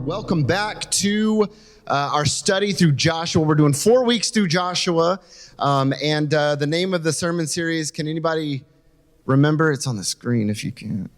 Welcome back to our study through Joshua. We're doing 4 weeks through Joshua, and the name of the sermon series, can anybody remember? It's on the screen if you can.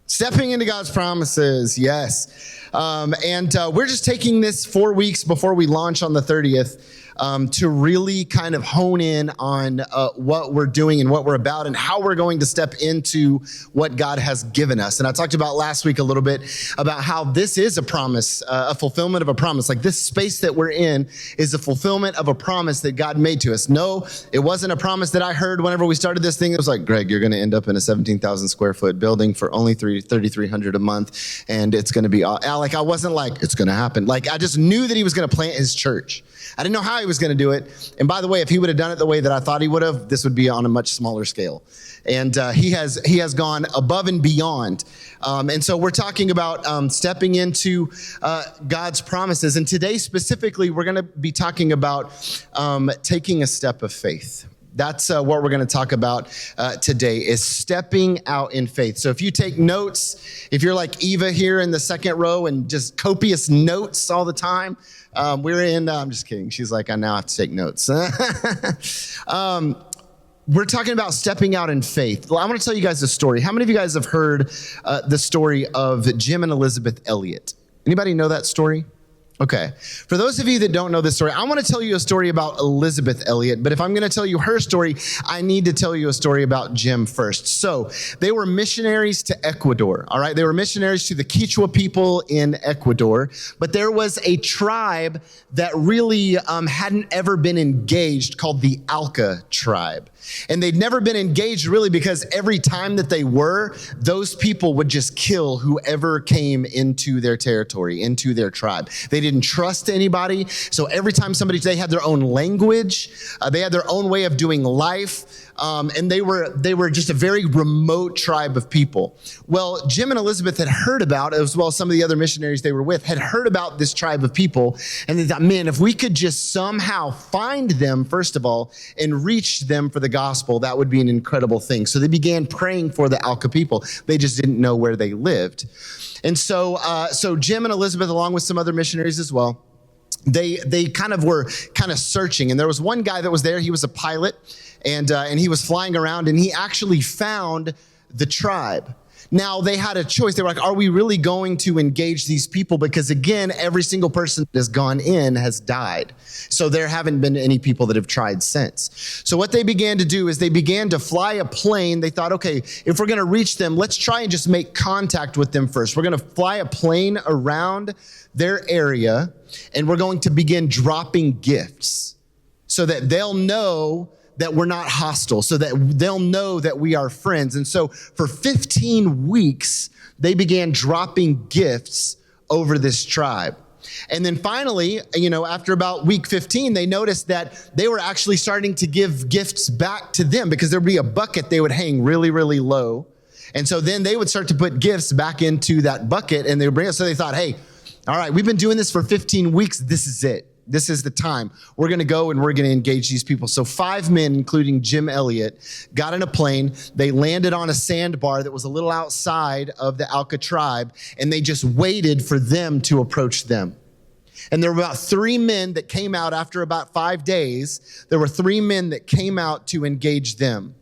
Stepping into God's promises, yes. And we're just taking this 4 weeks before we launch on the 30th to really kind of hone in on what we're doing and what we're about and how we're going to step into what God has given us. And I talked about last week a little bit about how this is a promise, a fulfillment of a promise. Like this space that we're in is a fulfillment of a promise that God made to us. No, it wasn't a promise that I heard whenever we started this thing. It was like, Greg, you're going to end up in a 17,000 square foot building for only $3,300 a month. And it's going to be like, I wasn't like, it's going to happen. Like, I just knew that he was going to plant his church. I didn't know how he was going to do it. And by the way, if he would have done it the way that I thought he would have, this would be on a much smaller scale. And he has gone above and beyond. And so we're talking about stepping into God's promises. And today specifically, we're going to be talking about taking a step of faith. That's what we're going to talk about today, is stepping out in faith. So if you take notes, if you're like Eva here in the second row and just copious notes all the time, I'm just kidding. She's like, I now have to take notes. We're talking about stepping out in faith. I want to tell you guys a story. How many of you guys have heard the story of Jim and Elizabeth Elliott? Anybody know that story? Okay. For those of you that don't know this story, I want to tell you a story about Elizabeth Elliott. But if I'm going to tell you her story, I need to tell you a story about Jim first. So they were missionaries to Ecuador. All right. They were missionaries to the Quichua people in Ecuador. But there was a tribe that really hadn't ever been engaged called the Alca tribe. And they'd never been engaged really because every time that they were, those people would just kill whoever came into their territory, into their tribe. They didn't trust anybody. So every time they had their own language, they had their own way of doing life. And they were just a very remote tribe of people. Well, Jim and Elizabeth had heard about, as well as some of the other missionaries they were with, had heard about this tribe of people. And they thought, man, if we could just somehow find them, first of all, and reach them for the gospel, that would be an incredible thing. So they began praying for the Alca people. They just didn't know where they lived. And so Jim and Elizabeth, along with some other missionaries as well, they were searching. And there was one guy that was there. He was a pilot. And he was flying around, and he actually found the tribe. Now, they had a choice. They were like, are we really going to engage these people? Because again, every single person that has gone in has died. So there haven't been any people that have tried since. So what they began to do is they began to fly a plane. They thought, okay, if we're going to reach them, let's try and just make contact with them first. We're going to fly a plane around their area, and we're going to begin dropping gifts so that they'll know that we're not hostile, so that they'll know that we are friends. And so for 15 weeks, they began dropping gifts over this tribe. And then finally, after about week 15, they noticed that they were actually starting to give gifts back to them, because there'd be a bucket they would hang really, really low. And so then they would start to put gifts back into that bucket, and they would bring it. So they thought, hey, all right, we've been doing this for 15 weeks. This is it. This is the time. We're going to go and we're going to engage these people. So 5 men, including Jim Elliott, got in a plane. They landed on a sandbar that was a little outside of the Alca tribe, and they just waited for them to approach them. And there were about 3 men that came out after about 5 days. There were 3 men that came out to engage them.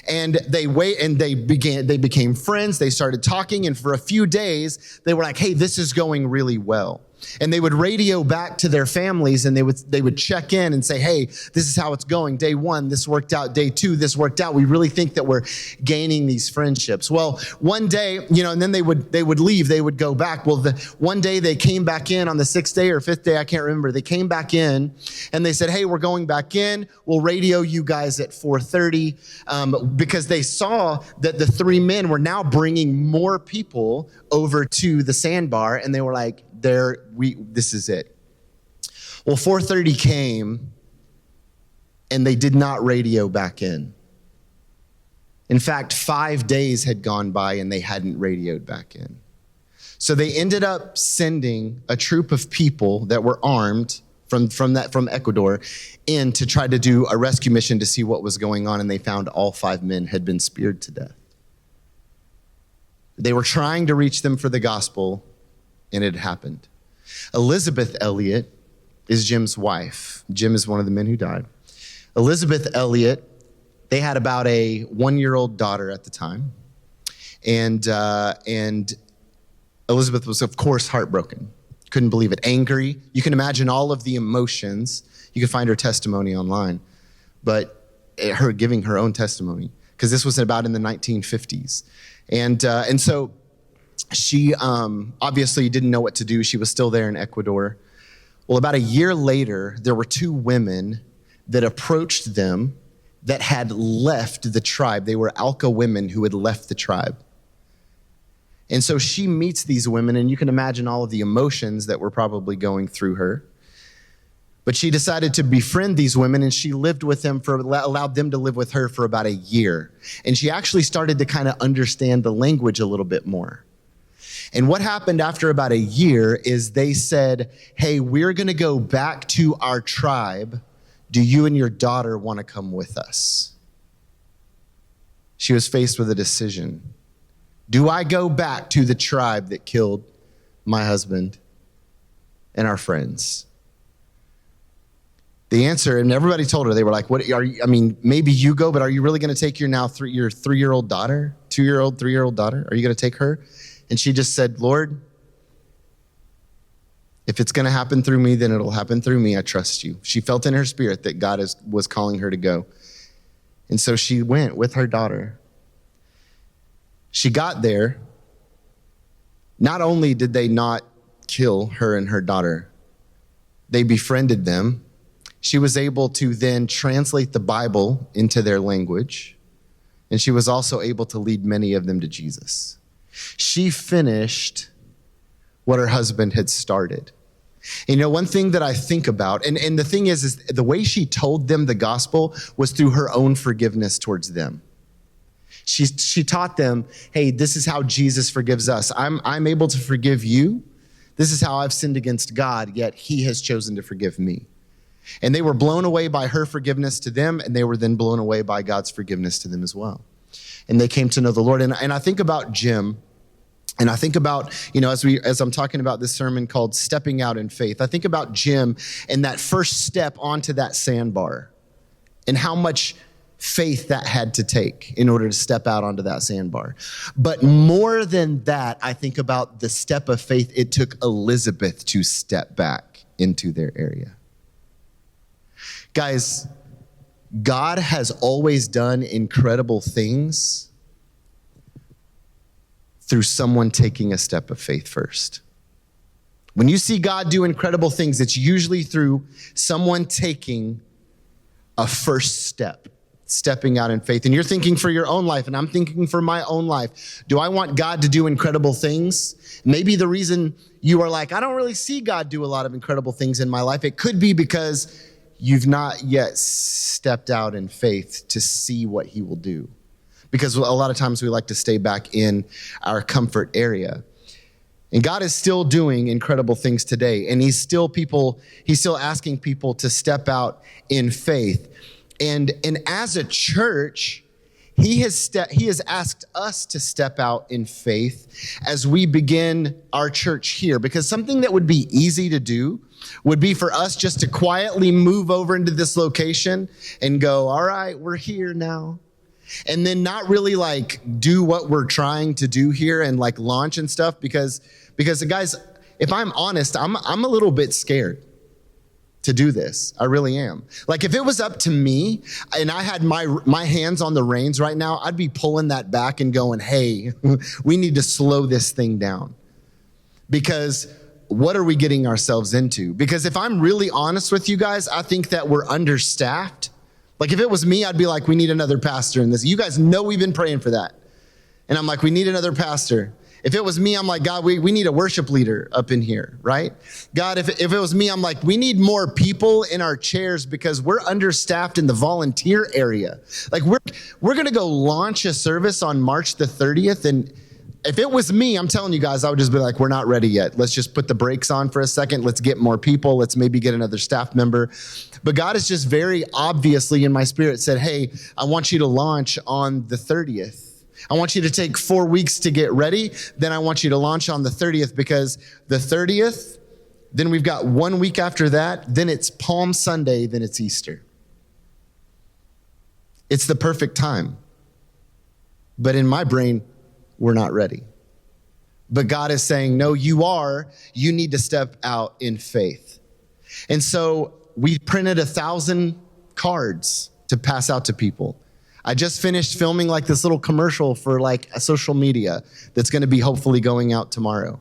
And they became friends. They started talking. And for a few days, they were like, hey, this is going really well. And they would radio back to their families, and they would check in and say, hey, this is how it's going. Day 1, this worked out. Day 2, this worked out. We really think that we're gaining these friendships. Well, one day, and then they would leave. They would go back. Well, one day they came back in on the 6th day or 5th day. I can't remember. They came back in and they said, hey, we're going back in. We'll radio you guys at 4:30, because they saw that the 3 men were now bringing more people over to the sandbar, and they were like, this is it. Well, 4:30 came, and they did not radio back in. In fact, 5 days had gone by, and they hadn't radioed back in. So they ended up sending a troop of people that were armed from Ecuador in to try to do a rescue mission to see what was going on, and they found all 5 men had been speared to death. They were trying to reach them for the gospel, and it happened. Elizabeth Elliot is Jim's wife. Jim is one of the men who died. Elizabeth Elliot, they had about a 1-year-old daughter at the time. And Elizabeth was, of course, heartbroken. Couldn't believe it. Angry. You can imagine all of the emotions. You can find her testimony online. But her giving her own testimony, because this was about in the 1950s. And so she obviously didn't know what to do. She was still there in Ecuador. Well, about a year later, there were 2 women that approached them that had left the tribe. They were Alca women who had left the tribe. And so she meets these women, and you can imagine all of the emotions that were probably going through her. But she decided to befriend these women, and she lived with them allowed them to live with her for about a year. And she actually started to kind of understand the language a little bit more. And what happened after about a year is they said, hey, we're going to go back to our tribe. Do you and your daughter want to come with us? She was faced with a decision. Do I go back to the tribe that killed my husband and our friends? The answer, and everybody told her, they were like, "What are you, I mean, maybe you go, but are you really going to take your 3-year-old daughter, 2-year-old, 3-year-old daughter? Are you going to take her?" And she just said, "Lord, if it's going to happen through me, then it'll happen through me. I trust you." She felt in her spirit that God was calling her to go. And so she went with her daughter. She got there. Not only did they not kill her and her daughter, they befriended them. She was able to then translate the Bible into their language, and she was also able to lead many of them to Jesus. She finished what her husband had started. You know, one thing that I think about, and the thing is the way she told them the gospel was through her own forgiveness towards them. She taught them, hey, this is how Jesus forgives us. I'm able to forgive you. This is how I've sinned against God, yet he has chosen to forgive me. And they were blown away by her forgiveness to them, and they were then blown away by God's forgiveness to them as well. And they came to know the Lord. And I think about Jim, and I think about, you know, as I'm talking about this sermon called Stepping Out in Faith, I think about Jim and that first step onto that sandbar and how much faith that had to take in order to step out onto that sandbar. But more than that, I think about the step of faith it took Elizabeth to step back into their area. Guys, God has always done incredible things through someone taking a step of faith first. When you see God do incredible things, it's usually through someone taking a first step, stepping out in faith. And you're thinking for your own life, and I'm thinking for my own life. Do I want God to do incredible things? Maybe the reason you are like, I don't really see God do a lot of incredible things in my life. It could be because you've not yet stepped out in faith to see what he will do. Because a lot of times we like to stay back in our comfort area. And God is still doing incredible things today. And he's still asking people to step out in faith. And as a church, he has asked us to step out in faith as we begin our church here. Because something that would be easy to do would be for us just to quietly move over into this location and go, all right, we're here now. And then not really like do what we're trying to do here and like launch and stuff because guys, if I'm honest, I'm a little bit scared to do this. I really am. Like if it was up to me and I had my hands on the reins right now, I'd be pulling that back and going, hey, we need to slow this thing down. Because what are we getting ourselves into? Because if I'm really honest with you guys, I think that we're understaffed. Like if it was me, I'd be like, we need another pastor in this. You guys know we've been praying for that. And I'm like, we need another pastor. If it was me, I'm like, God, we need a worship leader up in here, right? God, if it was me, I'm like, we need more people in our chairs because we're understaffed in the volunteer area. Like we're going to go launch a service on March the 30th. And if it was me, I'm telling you guys, I would just be like, we're not ready yet. Let's just put the brakes on for a second. Let's get more people. Let's maybe get another staff member. But God is just very obviously in my spirit said, hey, I want you to launch on the 30th. I want you to take 4 weeks to get ready. Then I want you to launch on the 30th because the 30th, Then we've got 1 week after that. Then it's Palm Sunday. Then it's Easter. It's the perfect time. But in my brain, we're not ready. But God is saying, no, you are. You need to step out in faith. And so we printed 1,000 cards to pass out to people. I just finished filming like this little commercial for like a social media that's going to be hopefully going out tomorrow.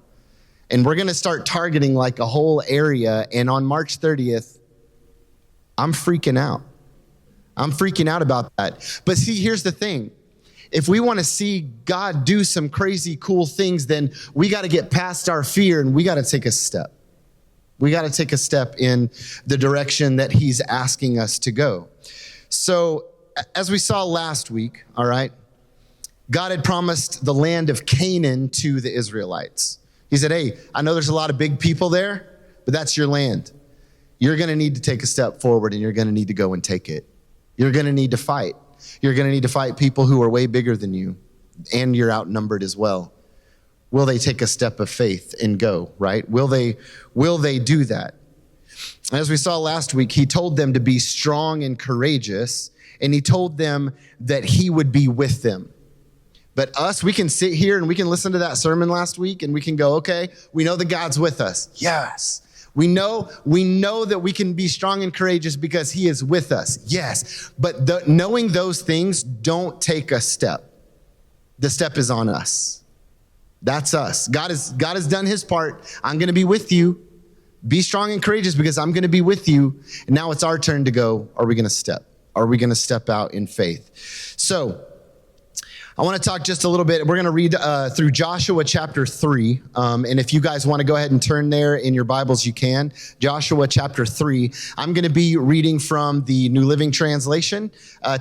And we're going to start targeting like a whole area. And on March 30th, I'm freaking out. I'm freaking out about that. But see, here's the thing. If we want to see God do some crazy cool things, then we got to get past our fear and we got to take a step. We got to take a step in the direction that he's asking us to go. So as we saw last week, all right, God had promised the land of Canaan to the Israelites. He said, hey, I know there's a lot of big people there, but that's your land. You're going to need to take a step forward and you're going to need to go and take it. You're going to need to fight. You're going to need to fight people who are way bigger than you, and you're outnumbered as well. Will they take a step of faith and go, right? Will they do that? As we saw last week, he told them to be strong and courageous, and he told them that he would be with them. But us, we can sit here and we can listen to that sermon last week and we can go, okay, we know that God's with us. Yes. We know that we can be strong and courageous because he is with us. Yes. But knowing those things don't take a step. The step is on us. That's us. God has done his part. I'm going to be with you. Be strong and courageous because I'm going to be with you. And now it's our turn to go. Are we going to step? Are we going to step out in faith? So I want to talk just a little bit. We're going to read through Joshua chapter 3. And if you guys want to go ahead and turn there in your Bibles, you can. Joshua chapter 3. I'm going to be reading from the New Living Translation.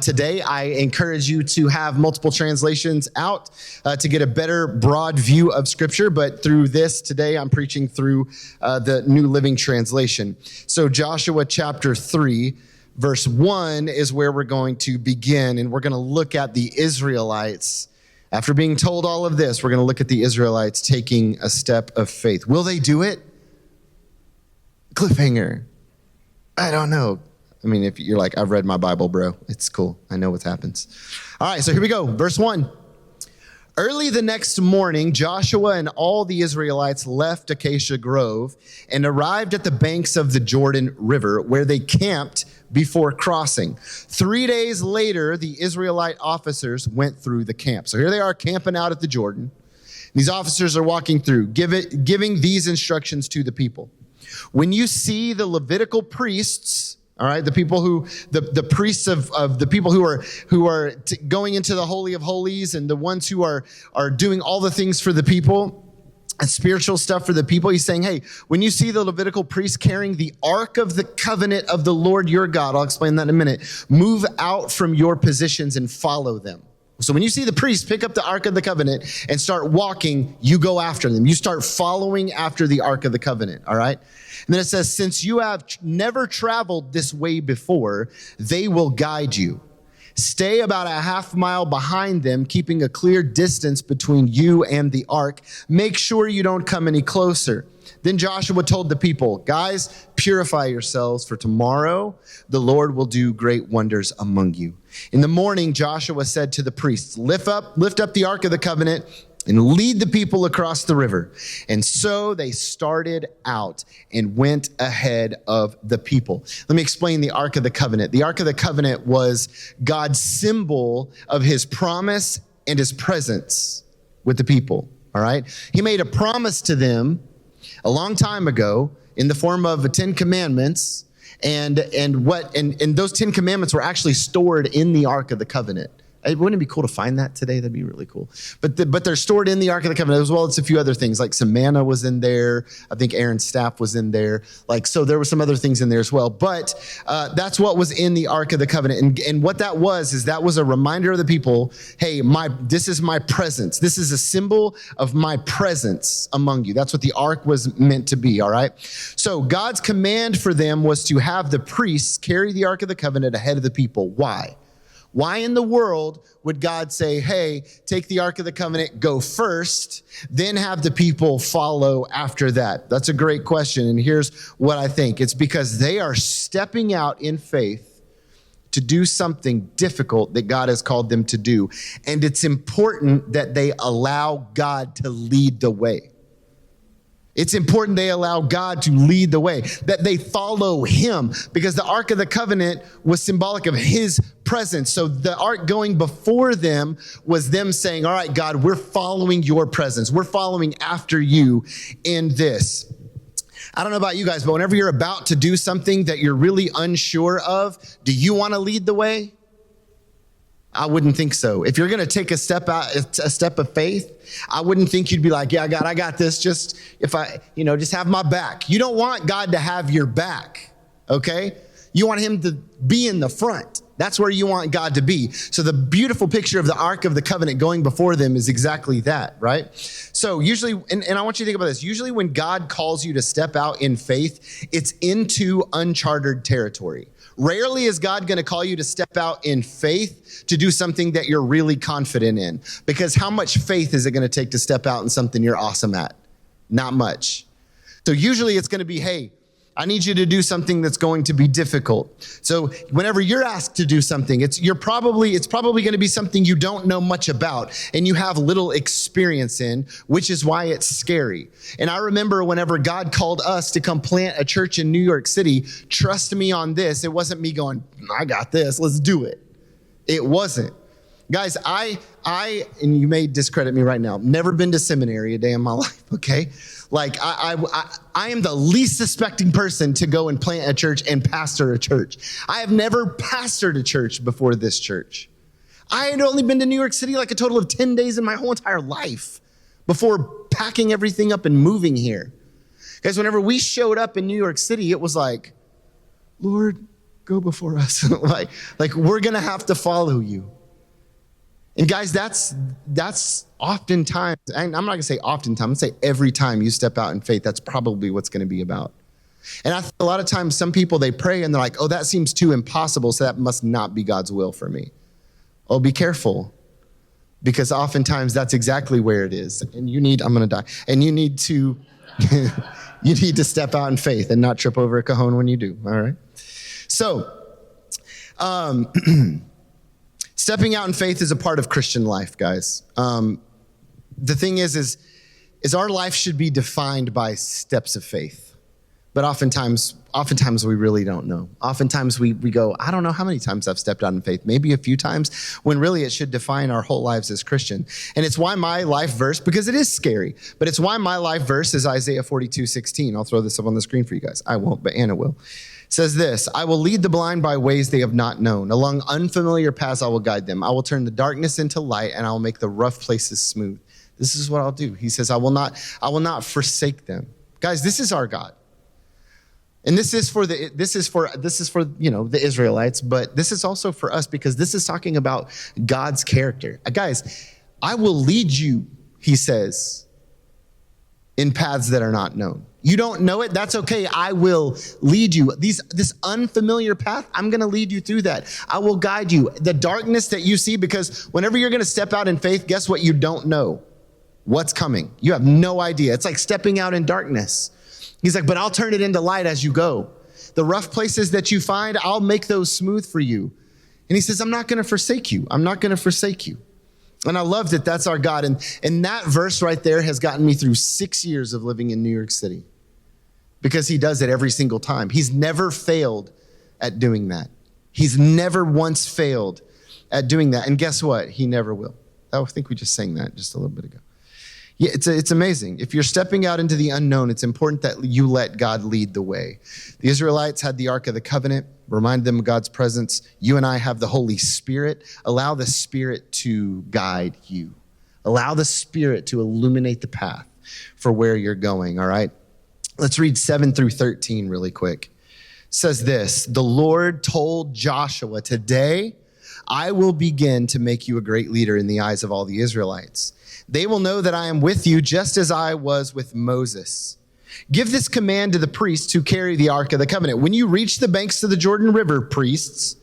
Today, I encourage you to have multiple translations out to get a better broad view of Scripture. But through this today, I'm preaching through the New Living Translation. So Joshua chapter 3. Verse 1 is where we're going to begin, and we're going to look at the Israelites. After being told all of this, we're going to look at the Israelites taking a step of faith. Will they do it? Cliffhanger. I don't know. I mean, if you're like, I've read my Bible, bro. It's cool. I know what happens. All right, so here we go. Verse 1. Early the next morning, Joshua and all the Israelites left Acacia Grove and arrived at the banks of the Jordan River, where they camped before crossing. 3 days later, the Israelite officers went through the camp. So here they are camping out at the Jordan. These officers are walking through, giving these instructions to the people. When you see the Levitical priests, all right, the people who, the priests of the people who are going into the Holy of Holies and the ones who are doing all the things for the people, and spiritual stuff for the people, he's saying, hey, when you see the Levitical priests carrying the Ark of the Covenant of the Lord your God, I'll explain that in a minute, move out from your positions and follow them. So when you see the priests pick up the Ark of the Covenant and start walking, you go after them. You start following after the Ark of the Covenant, all right? And then it says, since you have never traveled this way before, they will guide you. Stay about a half mile behind them, keeping a clear distance between you and the ark. Make sure you don't come any closer. Then Joshua told the people, guys, purify yourselves, for tomorrow the Lord will do great wonders among you. In the morning, Joshua said to the priests, lift up the Ark of the Covenant and lead the people across the river. And so they started out and went ahead of the people. Let me explain the Ark of the Covenant. The Ark of the Covenant was God's symbol of his promise and his presence with the people, all right? He made a promise to them a long time ago in the form of the 10 Commandments, and those 10 Commandments were actually stored in the Ark of the Covenant. Wouldn't it be cool to find that today? That'd be really cool. But they're stored in the Ark of the Covenant as well as a few other things, like some manna was in there. I think Aaron's staff was in there. So there were some other things in there as well. But that's what was in the Ark of the Covenant. And what that was a reminder of the people, hey, this is my presence. This is a symbol of my presence among you. That's what the Ark was meant to be, all right? So God's command for them was to have the priests carry the Ark of the Covenant ahead of the people. Why? Why in the world would God say, hey, take the Ark of the Covenant, go first, then have the people follow after that? That's a great question. And here's what I think. It's because they are stepping out in faith to do something difficult that God has called them to do. And it's important that they allow God to lead the way. It's important they allow God to lead the way, that they follow him, because the Ark of the Covenant was symbolic of his presence. So the Ark going before them was them saying, all right, God, we're following your presence. We're following after you in this. I don't know about you guys, but whenever you're about to do something that you're really unsure of, do you want to lead the way? I wouldn't think so. If you're going to take a step of faith, I wouldn't think you'd be like, yeah, God, I got this. Just just have my back. You don't want God to have your back. Okay. You want him to be in the front. That's where you want God to be. So the beautiful picture of the Ark of the Covenant going before them is exactly that, right? So usually, and I want you to think about this, usually when God calls you to step out in faith, it's into uncharted territory. Rarely is God going to call you to step out in faith to do something that you're really confident in. Because how much faith is it going to take to step out in something you're awesome at? Not much. So usually it's going to be, hey, I need you to do something that's going to be difficult. So whenever you're asked to do something, it's probably going to be something you don't know much about and you have little experience in, which is why it's scary. And I remember whenever God called us to come plant a church in New York City, trust me on this, it wasn't me going, I got this, let's do it. It wasn't. Guys, I, and you may discredit me right now, never been to seminary a day in my life, okay? Like, I am the least suspecting person to go and plant a church and pastor a church. I have never pastored a church before this church. I had only been to New York City like a total of 10 days in my whole entire life before packing everything up and moving here. Guys, whenever we showed up in New York City, it was like, Lord, go before us. like we're going to have to follow you. And guys, that's oftentimes, and I'm not going to say oftentimes, I'm going to say every time you step out in faith, that's probably what's going to be about. And I think a lot of times some people, they pray and they're like, oh, that seems too impossible, so that must not be God's will for me. Oh, be careful, because oftentimes that's exactly where it is. And I'm going to die. And you need to, you need to step out in faith and not trip over a cajon when you do, all right? So, stepping out in faith is a part of Christian life, guys. The thing is our life should be defined by steps of faith. But oftentimes we really don't know. Oftentimes we go, I don't know how many times I've stepped out in faith, maybe a few times, when really it should define our whole lives as Christian. And it's why my life verse, because it is scary, but it's why my life verse is Isaiah 42:16. I'll throw this up on the screen for you guys. I won't, but Anna will. Says this, I will lead the blind by ways they have not known. Along unfamiliar paths I will guide them. I will turn the darkness into light, and I will make the rough places smooth. This is what I'll do. He says, I will not forsake them. Guys, this is our God. And this is for the Israelites, but this is also for us, because this is talking about God's character. Guys, I will lead you, he says, in paths that are not known. You don't know it? That's okay. I will lead you. This unfamiliar path, I'm going to lead you through that. I will guide you. The darkness that you see, because whenever you're going to step out in faith, guess what? You don't know what's coming. You have no idea. It's like stepping out in darkness. He's like, but I'll turn it into light as you go. The rough places that you find, I'll make those smooth for you. And he says, I'm not going to forsake you. I'm not going to forsake you. And I love that that's our God. And that verse right there has gotten me through 6 years of living in New York City, because he does it every single time. He's never failed at doing that. He's never once failed at doing that. And guess what? He never will. I think we just sang that just a little bit ago. Yeah, it's amazing. If you're stepping out into the unknown, it's important that you let God lead the way. The Israelites had the Ark of the Covenant, remind them of God's presence. You and I have the Holy Spirit. Allow the Spirit to guide you. Allow the Spirit to illuminate the path for where you're going, all right? Let's read 7 through 13 really quick. It says this, the Lord told Joshua, today I will begin to make you a great leader in the eyes of all the Israelites. They will know that I am with you just as I was with Moses. Give this command to the priests who carry the Ark of the Covenant. When you reach the banks of the Jordan River, priests,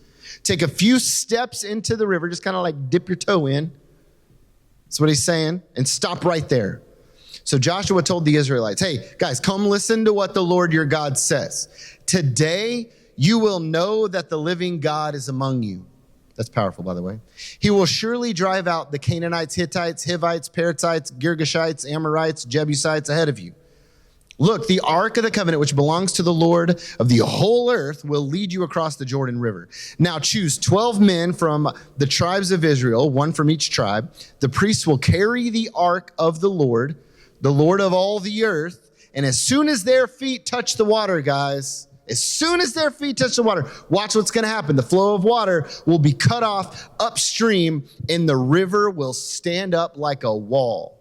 take a few steps into the river, just kind of like dip your toe in. That's what he's saying, and stop right there. So Joshua told the Israelites, hey, guys, come listen to what the Lord your God says. Today, you will know that the living God is among you. That's powerful, by the way. He will surely drive out the Canaanites, Hittites, Hivites, Perizzites, Girgashites, Amorites, Jebusites ahead of you. Look, the ark of the covenant, which belongs to the Lord of the whole earth, will lead you across the Jordan River. Now choose 12 men from the tribes of Israel, one from each tribe. The priests will carry the ark of the Lord of all the earth. And as soon as their feet touch the water, guys, as soon as their feet touch the water, watch what's going to happen. The flow of water will be cut off upstream, and the river will stand up like a wall.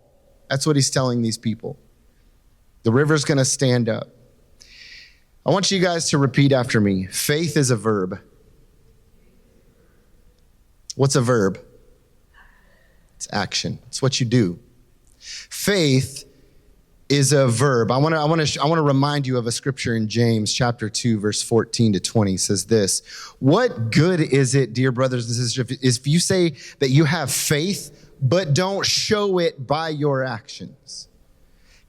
That's what he's telling these people. The river's going to stand up. I want you guys to repeat after me. Faith is a verb. What's a verb? It's action. It's what you do. Faith is a verb. I want to remind you of a scripture in James chapter 2, verse 14 to 20. It says this: what good is it, dear brothers and sisters, if you say that you have faith, but don't show it by your actions?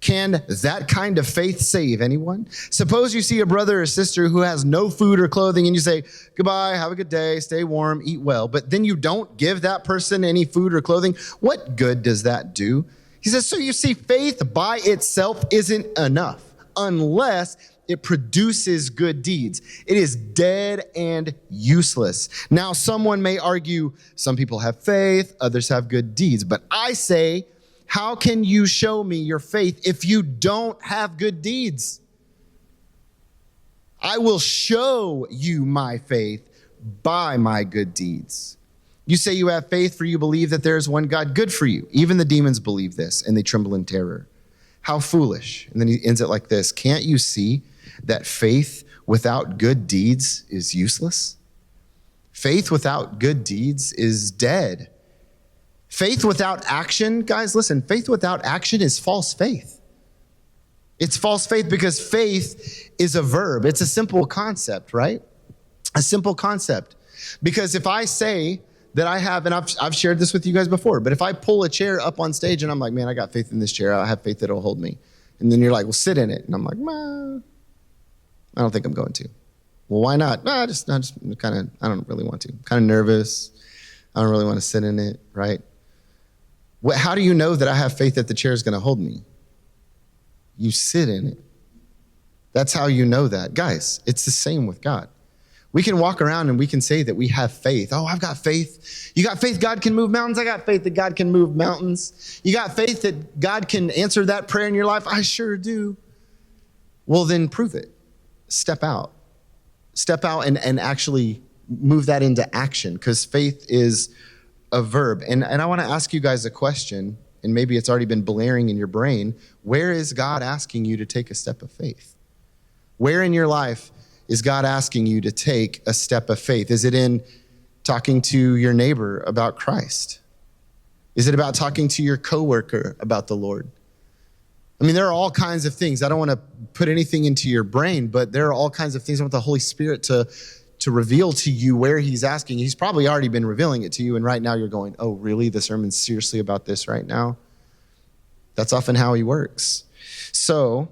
Can that kind of faith save anyone? Suppose you see a brother or sister who has no food or clothing, and you say, goodbye, have a good day, stay warm, eat well, but then you don't give that person any food or clothing. What good does that do? He says, so you see, faith by itself isn't enough unless it produces good deeds. It is dead and useless. Now, someone may argue, some people have faith, others have good deeds. But I say, how can you show me your faith if you don't have good deeds? I will show you my faith by my good deeds. You say you have faith, for you believe that there is one God. Good for you. Even the demons believe this, and they tremble in terror. How foolish. And then he ends it like this: can't you see that faith without good deeds is useless? Faith without good deeds is dead. Faith without action, guys, listen, faith without action is false faith. It's false faith because faith is a verb. It's a simple concept, right? A simple concept. Because if I say that I have, and I've shared this with you guys before, but if I pull a chair up on stage and I'm like, man, I got faith in this chair, I have faith that it'll hold me. And then you're like, well, sit in it. And I'm like, I don't think I'm going to. Well, why not? I don't really want to. I'm kind of nervous. I don't really want to sit in it, right? How do you know that I have faith that the chair is going to hold me? You sit in it. That's how you know that. Guys, it's the same with God. We can walk around and we can say that we have faith. Oh, I've got faith. You got faith God can move mountains? I got faith that God can move mountains. You got faith that God can answer that prayer in your life? I sure do. Well, then prove it. Step out. Step out and actually move that into action, because faith is a verb. And I want to ask you guys a question, and maybe it's already been blaring in your brain. Where is God asking you to take a step of faith? Where in your life is God asking you to take a step of faith? Is it in talking to your neighbor about Christ? Is it about talking to your coworker about the Lord? I mean, there are all kinds of things. I don't want to put anything into your brain, but there are all kinds of things I want the Holy Spirit to reveal to you where he's asking. He's probably already been revealing it to you, and right now you're going, oh, really? The sermon's seriously about this right now? That's often how he works. So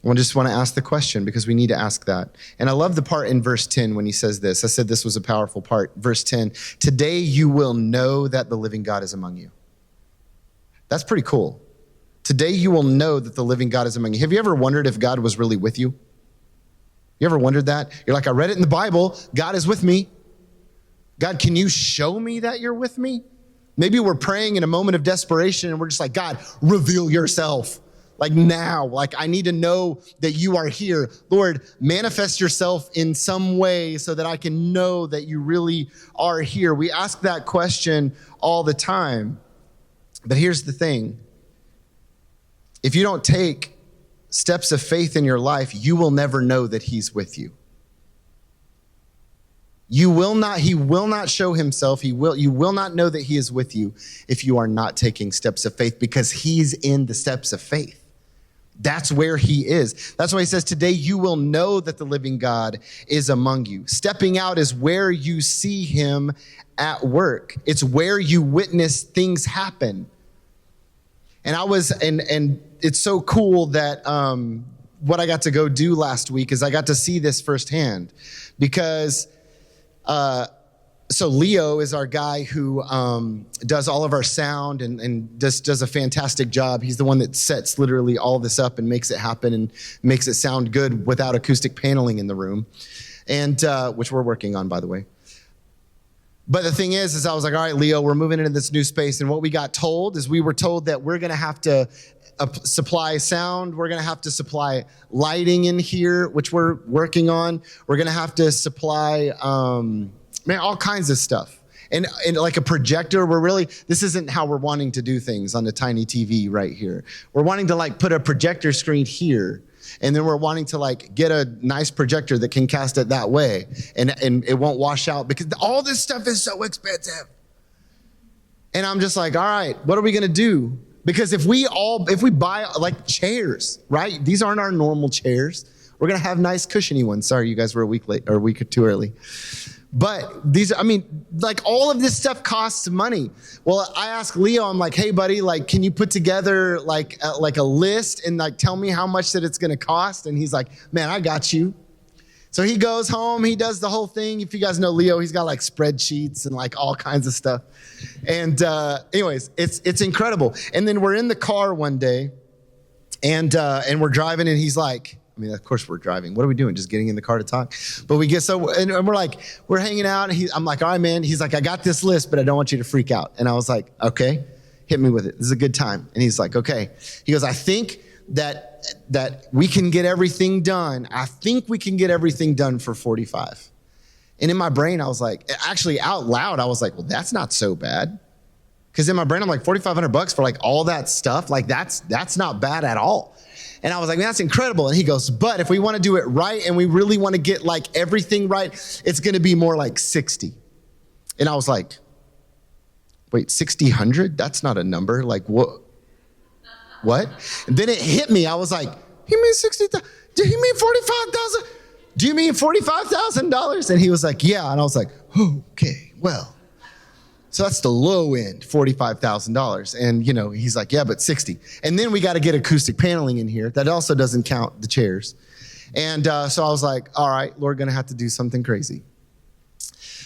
I just want to ask the question, because we need to ask that. And I love the part in verse 10 when he says this. I said this was a powerful part. Verse 10, today you will know that the living God is among you. That's pretty cool. Today you will know that the living God is among you. Have you ever wondered if God was really with you? You ever wondered that? You're like, I read it in the Bible. God is with me. God, can you show me that you're with me? Maybe we're praying in a moment of desperation and we're just like, God, reveal yourself. Like now, like I need to know that you are here. Lord, manifest yourself in some way so that I can know that you really are here. We ask that question all the time. But here's the thing. If you don't take steps of faith in your life, you will never know that he's with you. He will not show himself. You will not know that he is with you if you are not taking steps of faith, because he's in the steps of faith. That's where he is. That's why he says, today you will know that the living God is among you. Stepping out is where you see him at work. It's where you witness things happen. And and it's so cool that what I got to go do last week is I got to see this firsthand, because so Leo is our guy who does all of our sound and does a fantastic job. He's the one that sets literally all this up and makes it happen and makes it sound good without acoustic paneling in the room, and which we're working on, by the way. But the thing is I was like, all right, Leo, we're moving into this new space. And what we got told is we were told that we're going to have to supply sound. We're going to have to supply lighting in here, which we're working on. We're going to have to supply, all kinds of stuff. And like a projector, this isn't how we're wanting to do things on the tiny TV right here. We're wanting to like put a projector screen here. And then we're wanting to like get a nice projector that can cast it that way, and it won't wash out, because all this stuff is so expensive. And I'm just like, all right, what are we gonna do? Because if we buy like chairs, right? These aren't our normal chairs. We're gonna have nice cushiony ones. Sorry, you guys were a week late or a week or two early. But these, like all of this stuff costs money. Well, I asked Leo, I'm like, hey buddy, like, can you put together like a list and like tell me how much that it's going to cost? And he's like, man, I got you. So he goes home, he does the whole thing. If you guys know Leo, he's got like spreadsheets and like all kinds of stuff. And anyways, it's incredible. And then we're in the car one day and we're driving, and he's like, of course we're driving. What are we doing? Just getting in the car to talk? But we get and we're hanging out. And I'm like, all right, man. He's like, I got this list, but I don't want you to freak out. And I was like, okay, hit me with it. This is a good time. And he's like, okay. He goes, I think that we can get everything done. I think we can get everything done for 45. And in my brain, I was like, actually out loud, I was like, well, that's not so bad. Because in my brain, I'm like, $4,500 for like all that stuff. Like that's not bad at all. And I was like, man, that's incredible. And he goes, but if we want to do it right and we really want to get like everything right, it's going to be more like 60. And I was like, wait, 60,000? That's not a number. Like what? And then it hit me. I was like, you mean 60,000? Do you mean 45,000? Do you mean $45,000? And he was like, yeah. And I was like, okay, well. So that's the low end, $45,000. And, he's like, yeah, but 60. And then we got to get acoustic paneling in here. That also doesn't count the chairs. And so I was like, all right, Lord, going to have to do something crazy.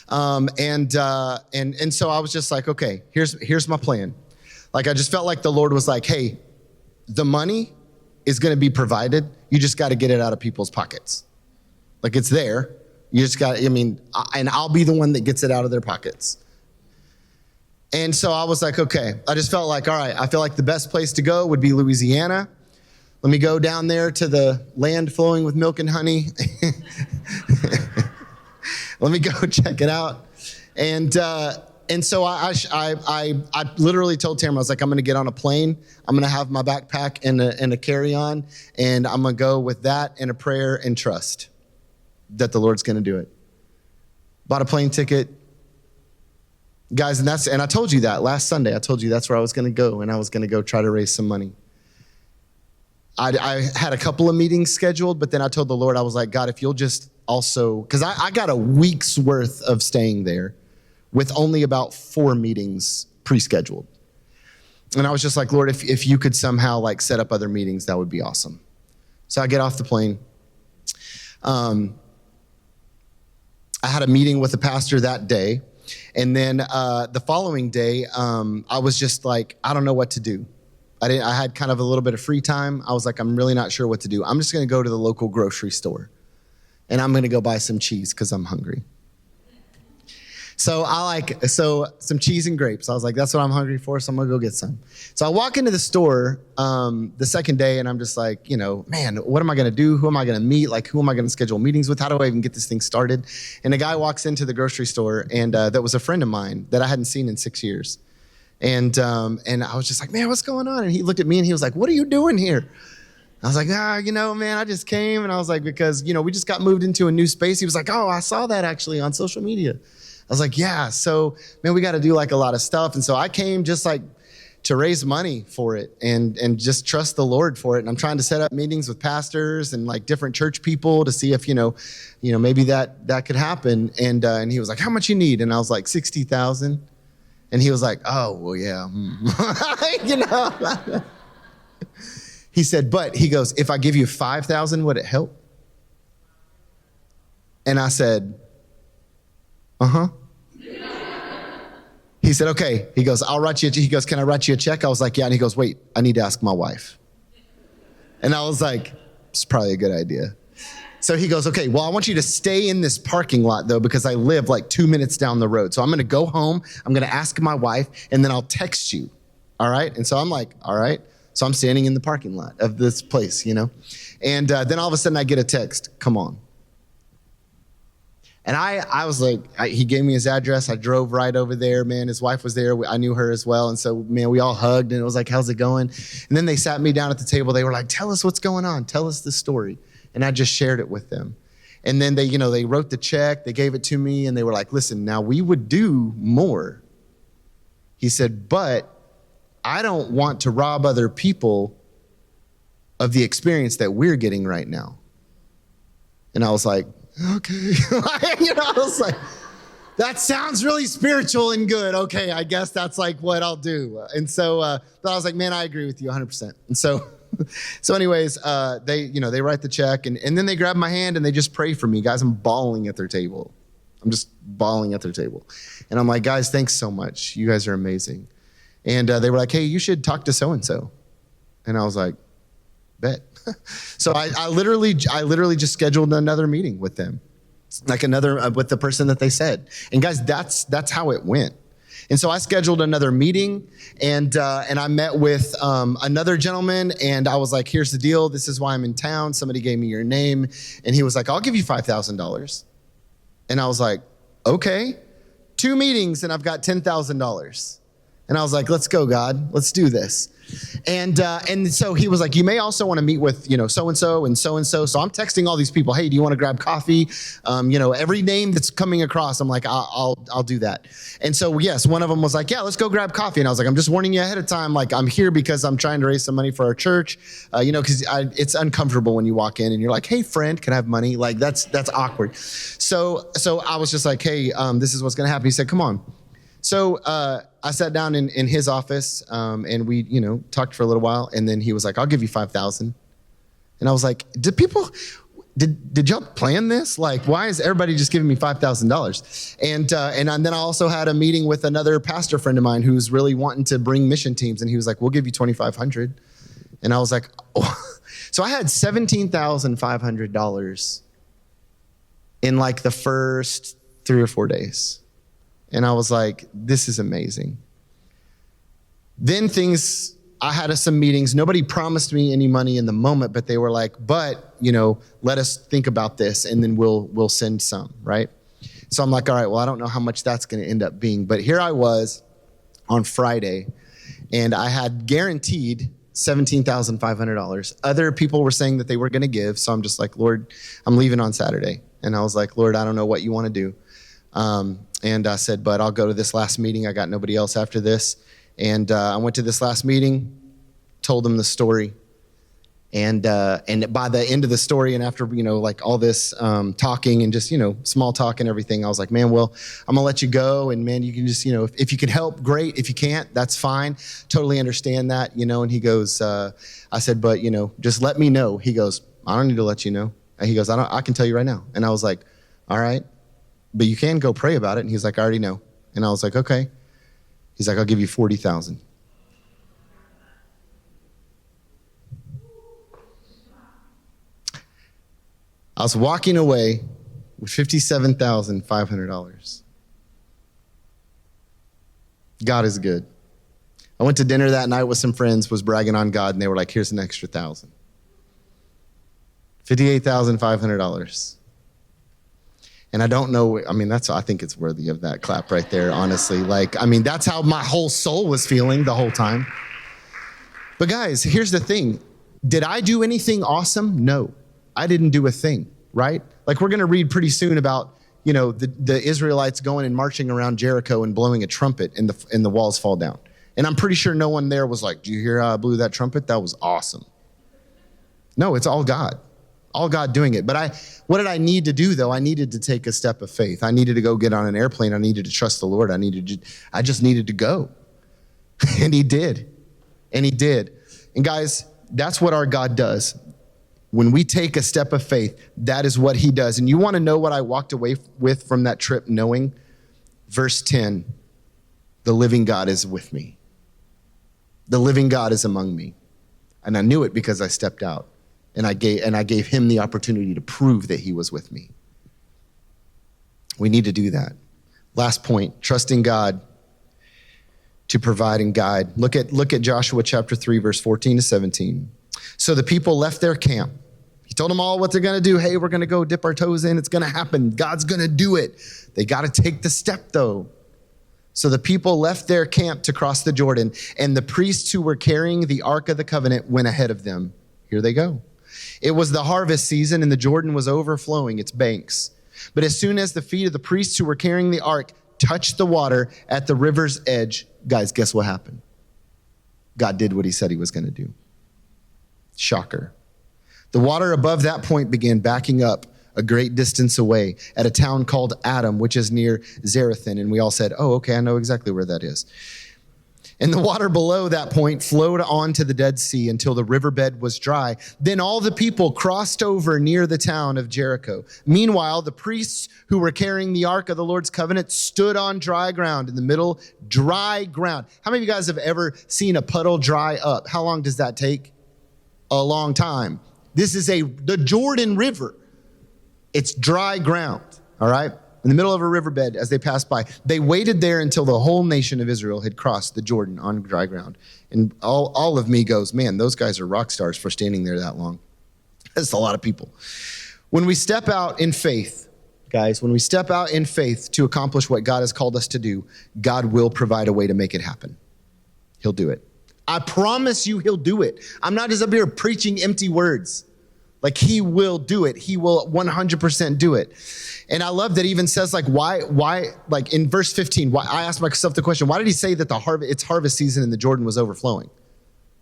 And so I was just like, okay, here's my plan. Like, I just felt like the Lord was like, hey, the money is going to be provided. You just got to get it out of people's pockets. Like, it's there. You just got, and I'll be the one that gets it out of their pockets. And so I was like, okay, I just felt like, all right, I feel like the best place to go would be Louisiana. Let me go down there to the land flowing with milk and honey. Let me go check it out. And so I literally told Tamara, I was like, I'm going to get on a plane. I'm going to have my backpack and a carry-on, and I'm going to go with that and a prayer and trust that the Lord's going to do it. Bought a plane ticket. Guys, and I told you that last Sunday. I told you that's where I was going to go, and I was going to go try to raise some money. I had a couple of meetings scheduled, but then I told the Lord, I was like, God, if you'll just also, because I got a week's worth of staying there with only about 4 meetings pre-scheduled. And I was just like, Lord, if you could somehow like set up other meetings, that would be awesome. So I get off the plane. I had a meeting with the pastor that day. And then the following day, I was just like, I don't know what to do. I had kind of a little bit of free time. I was like, I'm really not sure what to do. I'm just going to go to the local grocery store, and I'm going to go buy some cheese because I'm hungry. So some cheese and grapes. I was like, that's what I'm hungry for, so I'm going to go get some. So I walk into the store the second day, and I'm just like, man, what am I going to do? Who am I going to meet? Like, who am I going to schedule meetings with? How do I even get this thing started? And a guy walks into the grocery store, and that was a friend of mine that I hadn't seen in 6 years. And I was just like, man, what's going on? And he looked at me, and he was like, what are you doing here? I was like, man, I just came. And I was like, because, we just got moved into a new space. He was like, oh, I saw that actually on social media. I was like, yeah, so, man, we got to do like a lot of stuff. And so I came just like to raise money for it and just trust the Lord for it. And I'm trying to set up meetings with pastors and like different church people to see if, maybe that could happen. And he was like, how much you need? And I was like, 60,000. And he was like, oh, well, yeah. He said, but he goes, if I give you 5,000, would it help? And I said, uh-huh. He said, okay. He goes, he goes, can I write you a check? I was like, yeah. And he goes, wait, I need to ask my wife. And I was like, it's probably a good idea. So he goes, okay, well, I want you to stay in this parking lot though, because I live like 2 minutes down the road. So I'm going to go home. I'm going to ask my wife and then I'll text you. All right. And so I'm like, all right. So I'm standing in the parking lot of this place, And then all of a sudden I get a text, come on. And I was like, he gave me his address. I drove right over there, man. His wife was there. I knew her as well. And so, man, we all hugged and it was like, how's it going? And then they sat me down at the table. They were like, tell us what's going on. Tell us the story. And I just shared it with them. And then they wrote the check. They gave it to me and they were like, listen, now we would do more. He said, but I don't want to rob other people of the experience that we're getting right now. And I was like, okay. I was like, that sounds really spiritual and good. Okay, I guess that's like what I'll do. And so but I was like, man, I agree with you 100%. And so anyways, they write the check and then they grab my hand and they just pray for me. Guys, I'm bawling at their table. I'm just bawling at their table. And I'm like, guys, thanks so much. You guys are amazing. And they were like, hey, you should talk to so-and-so. And I was like, bet. So I literally just scheduled another meeting with them, like another with the person that they said. And guys, that's how it went. And so I scheduled another meeting, and I met with another gentleman, and I was like, here's the deal. This is why I'm in town. Somebody gave me your name, and he was like, I'll give you $5,000. And I was like, okay. 2 meetings, and I've got $10,000. And I was like, let's go, God. Let's do this. And so he was like, you may also want to meet with, so-and-so and so-and-so. So I'm texting all these people, hey, do you want to grab coffee? Every name that's coming across, I'm like, I'll do that. And so, yes, one of them was like, yeah, let's go grab coffee. And I was like, I'm just warning you ahead of time. Like, I'm here because I'm trying to raise some money for our church, because it's uncomfortable when you walk in and you're like, hey, friend, can I have money? Like, that's awkward. So I was just like, hey, this is what's going to happen. He said, come on. So I sat down in his office and we, talked for a little while. And then he was like, I'll give you 5,000. And I was like, did y'all plan this? Like, why is everybody just giving me $5,000? And then I also had a meeting with another pastor friend of mine who's really wanting to bring mission teams. And he was like, we'll give you 2,500. And I was like, oh. So I had $17,500 in like the first 3 or 4 days. And I was like, this is amazing. Then I had some meetings. Nobody promised me any money in the moment, but they were like, but, let us think about this and then we'll send some, right? So I'm like, all right, well, I don't know how much that's going to end up being. But here I was on Friday and I had guaranteed $17,500. Other people were saying that they were going to give. So I'm just like, Lord, I'm leaving on Saturday. And I was like, Lord, I don't know what you want to do. And I said, but I'll go to this last meeting. I got nobody else after this. And I went to this last meeting, told them the story. And by the end of the story and after, like all this talking and just, small talk and everything, I was like, man, well, I'm going to let you go. And man, you can just, if you can help, great. If you can't, that's fine. Totally understand that, And he goes, I said, but, just let me know. He goes, I don't need to let you know. And he goes, I can tell you right now. And I was like, all right. But you can go pray about it. And he's like, I already know. And I was like, okay. He's like, I'll give you 40,000. I was walking away with $57,500. God is good. I went to dinner that night with some friends, was bragging on God, and they were like, here's an extra 1,000. $58,500. And I don't know, I think it's worthy of that clap right there, honestly. That's how my whole soul was feeling the whole time. But guys, here's the thing. Did I do anything awesome? No, I didn't do a thing, right? Like we're going to read pretty soon about, the Israelites going and marching around Jericho and blowing a trumpet and the walls fall down. And I'm pretty sure no one there was like, do you hear how I blew that trumpet? That was awesome. No, it's all God doing it. But what did I need to do though? I needed to take a step of faith. I needed to go get on an airplane. I needed to trust the Lord. I just needed to go. And he did. And he did. And guys, that's what our God does. When we take a step of faith, that is what he does. And you want to know what I walked away with from that trip knowing? Verse 10, the living God is with me. The living God is among me. And I knew it because I stepped out and I gave him the opportunity to prove that he was with me. We need to do that. Last point, trusting God to provide and guide. Look at Joshua chapter 3, verse 14 to 17. So the people left their camp. He told them all what they're going to do. Hey, we're going to go dip our toes in. It's going to happen. God's going to do it. They got to take the step though. So the people left their camp to cross the Jordan, and the priests who were carrying the Ark of the Covenant went ahead of them. Here they go. It was the harvest season, and the Jordan was overflowing its banks. But as soon as the feet of the priests who were carrying the ark touched the water at the river's edge, guys, guess what happened? God did what he said he was going to do. Shocker. The water above that point began backing up a great distance away at a town called Adam, which is near Zarethan. And we all said, oh, okay, I know exactly where that is. And the water below that point flowed onto the Dead Sea until the riverbed was dry. Then all the people crossed over near the town of Jericho. Meanwhile, the priests who were carrying the Ark of the Lord's Covenant stood on dry ground in the middle, dry ground. How many of you guys have ever seen a puddle dry up? How long does that take? A long time. This is the Jordan River. It's dry ground, all right? In the middle of a riverbed as they passed by. They waited there until the whole nation of Israel had crossed the Jordan on dry ground. And all of me goes, man, those guys are rock stars for standing there that long. That's a lot of people. When we step out in faith, guys, when we step out in faith to accomplish what God has called us to do, God will provide a way to make it happen. He'll do it. I promise you he'll do it. I'm not just up here preaching empty words. Like he will do it. He will 100% do it. And I love that he even says like, why, like in verse 15, I asked myself the question, why did he say that it's harvest season and the Jordan was overflowing?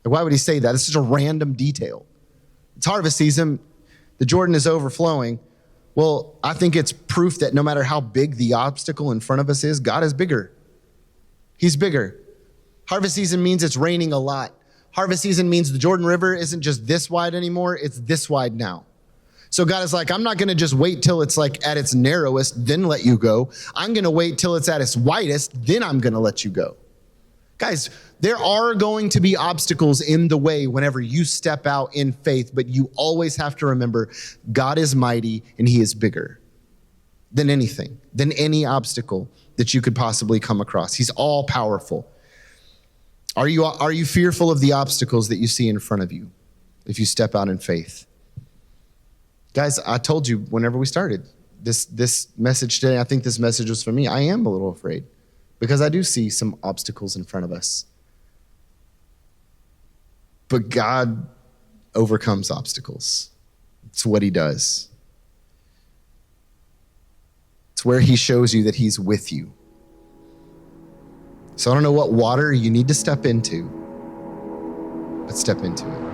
Like, why would he say that? It's just a random detail. It's harvest season. The Jordan is overflowing. Well, I think it's proof that no matter how big the obstacle in front of us is, God is bigger. He's bigger. Harvest season means it's raining a lot. Harvest season means the Jordan River isn't just this wide anymore. It's this wide now. So God is like, I'm not going to just wait till it's like at its narrowest, then let you go. I'm going to wait till it's at its widest, then I'm going to let you go. Guys, there are going to be obstacles in the way whenever you step out in faith, but you always have to remember God is mighty and he is bigger than anything, than any obstacle that you could possibly come across. He's all powerful. Are you fearful of the obstacles that you see in front of you if you step out in faith? Guys, I told you whenever we started this message today, I think this message was for me. I am a little afraid because I do see some obstacles in front of us. But God overcomes obstacles. It's what he does. It's where he shows you that he's with you. So I don't know what water you need to step into, but step into it.